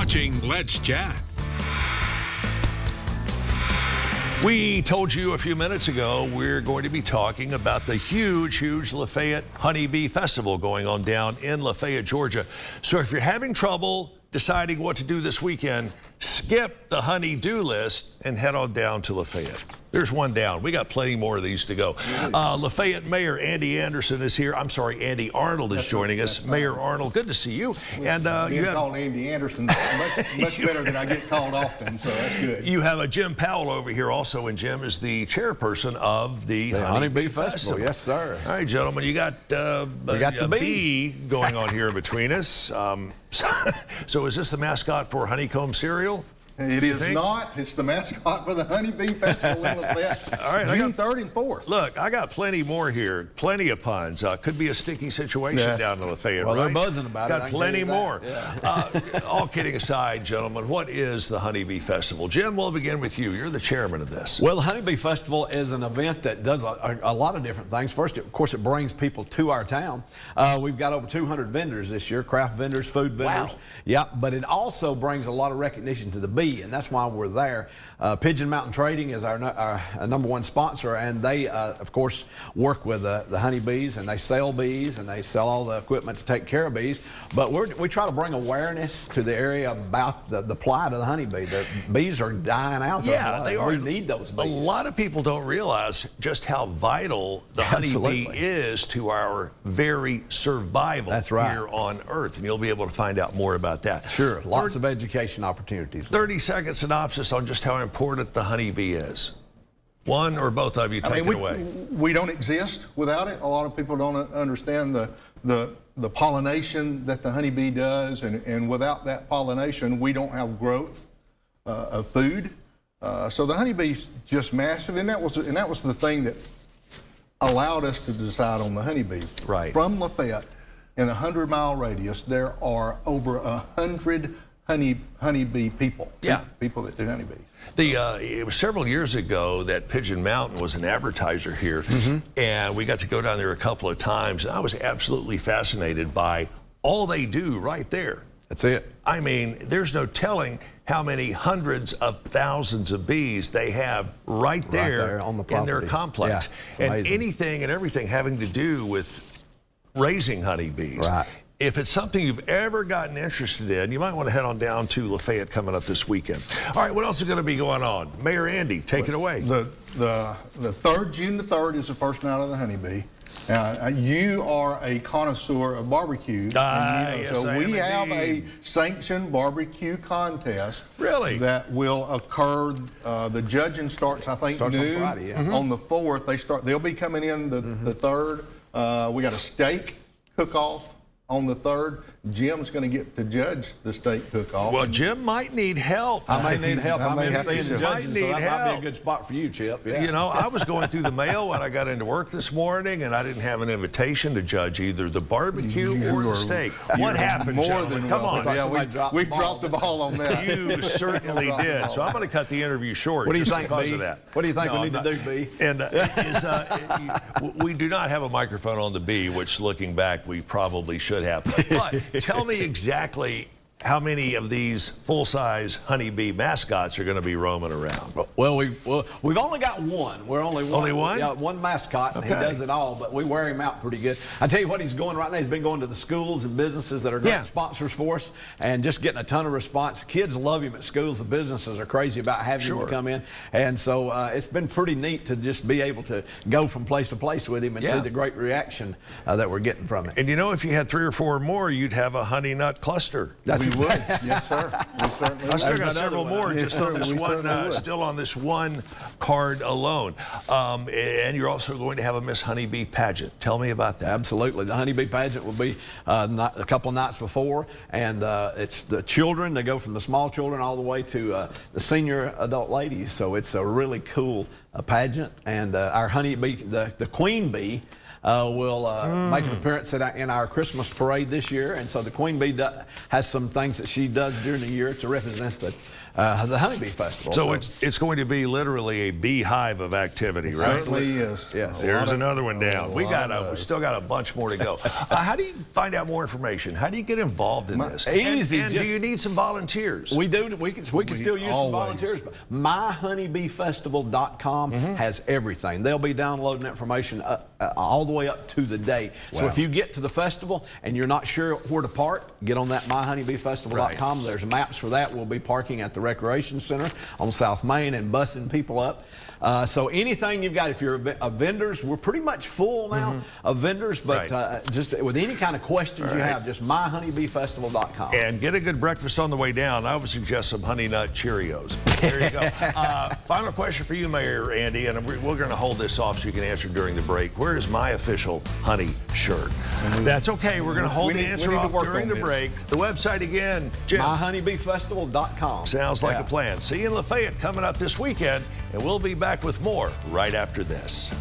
watching Let's Chat. We told you a few minutes ago we're going to be talking about the huge Lafayette Honeybee Festival going on down in Lafayette, Georgia. So if you're having trouble deciding what to do this weekend, skip the honey-do list and head on down to Lafayette. There's one down. We got plenty more of these to go. Lafayette Mayor Andy Anderson is here. I'm sorry, Andy Arnold is joining us. Mayor Arnold, good to see you. And you have called Andy Anderson much better than I get called often, so that's good. You have a Jim Powell over here also, and Jim is the chairperson of the Honeybee Festival. Yes, sir. All right, gentlemen, you got a bee going on here between us. So is this the mascot for honeycomb cereal? It is not. It's the mascot for the Honeybee Festival in Lafayette. All right, June 3rd and 4th. Look, I got plenty more here. Plenty of puns. Could be a sticky situation down in Lafayette, well, right? They're buzzing about got it. Plenty more. Yeah. All kidding aside, gentlemen, what is the Honeybee Festival? Jim, we'll begin with you. You're the chairman of this. Well, the Honeybee Festival is an event that does a lot of different things. First, of course, it brings people to our town. We've got over 200 vendors this year, craft vendors, food vendors. Wow. Yeah, but it also brings a lot of recognition to the bee, and that's why we're there. Pigeon Mountain Trading is our number one sponsor, and they, of course, work with the honeybees, and they sell bees, and they sell all the equipment to take care of bees. But we try to bring awareness to the area about the plight of the honeybee. The bees are dying out. Yeah, they are. We need those bees. A lot of people don't realize just how vital the honeybee is to our very survival here on Earth, and you'll be able to find out more about that. Sure, lots of education opportunities. 30-second synopsis on just how important the honeybee is. One or both of you take it away. We don't exist without it. A lot of people don't understand the pollination that the honeybee does, and without that pollination, we don't have growth of food. So the honeybee's just massive, and that was the thing that allowed us to decide on the honeybee. Right. From Lafayette, in a 100-mile radius, there are over 100 honeybee people. Yeah. People that do honeybees. It was several years ago that Pigeon Mountain was an advertiser here, and we got to go down there a couple of times, and I was absolutely fascinated by all they do right there. That's it. I mean, there's no telling how many hundreds of thousands of bees they have right there on the in their complex. Yeah, and anything and everything having to do with raising honeybees. Right. If it's something you've ever gotten interested in, you might want to head on down to Lafayette coming up this weekend. All right, what else is going to be going on? Mayor Andy, take it away. The 3rd, June the 3rd is the first night of the honeybee. You are a connoisseur of barbecue. Yes, so we have a sanctioned barbecue contest. Really? That will occur. The judging starts, I think, noon. On Friday, On the 4th, they'll be coming in the 3rd. We got a steak cook-off on the 3rd. Jim's going to get to judge the steak cook-off. Well, Jim might need help. I may need help. I'm emceeing the judging, so that might be a good spot for you, Chip. Yeah. You know, I was going through the mail when I got into work this morning, and I didn't have an invitation to judge either the barbecue or the steak. What happened, gentlemen? Come on. Yeah, we've dropped the ball on that. You certainly did. So I'm going to cut the interview short. What do you think, because B? of that. What do you think we need to do, B? And we do not have a microphone on the B, which, looking back, we probably should have. But tell me exactly how many of these full-size honeybee mascots are going to be roaming around? Well, we've only got one. We're only one. Only one? Yeah, one mascot, and he does it all, but we wear him out pretty good. I tell you what he's going right now. He's been going to the schools and businesses that are great sponsors for us, and just getting a ton of response. Kids love him at schools. The businesses are crazy about having him to come in, and so it's been pretty neat to just be able to go from place to place with him and see the great reaction that we're getting from it. And you know, if you had 3 or 4 more, you'd have a honey nut cluster. We would, yes, sir. We certainly would. I still got several more just on this one, still on this one card alone. And you're also going to have a Miss Honeybee pageant. Tell me about that. Absolutely. The Honeybee pageant will be a couple nights before, and it's the children. They go from the small children all the way to the senior adult ladies. So it's a really cool pageant, and our honeybee, the queen bee, will make an appearance in our Christmas parade this year. And so the queen bee has some things that she does during the year to represent the Honeybee Festival. So it's going to be literally a beehive of activity, right? Certainly is. Yes. There's another one down. We still got a bunch more to go. How do you find out more information? How do you get involved in this? Easy. And do you need some volunteers? We do. We can still use some volunteers. But myhoneybeefestival.com has everything. They'll be downloading information all the way up to the date. Wow. So if you get to the festival and you're not sure where to park, get on that myhoneybeefestival.com. Right. There's maps for that. We'll be parking at the Recreation Center on South Main and busing people up. So anything you've got, if you're a vendors, we're pretty much full now of vendors, but just with any kind of questions you have, just myhoneybeefestival.com. And get a good breakfast on the way down. I would suggest some Honey Nut Cheerios. There you go. Final question for you, Mayor Andy, and we're going to hold this off so you can answer during the break. Where is my official honey shirt? That's okay. We're going to hold the answer off during the break. The website again, Jim. myhoneybeefestival.com. Sounds like a plan. See you in Lafayette coming up this weekend, and we'll be back with more right after this.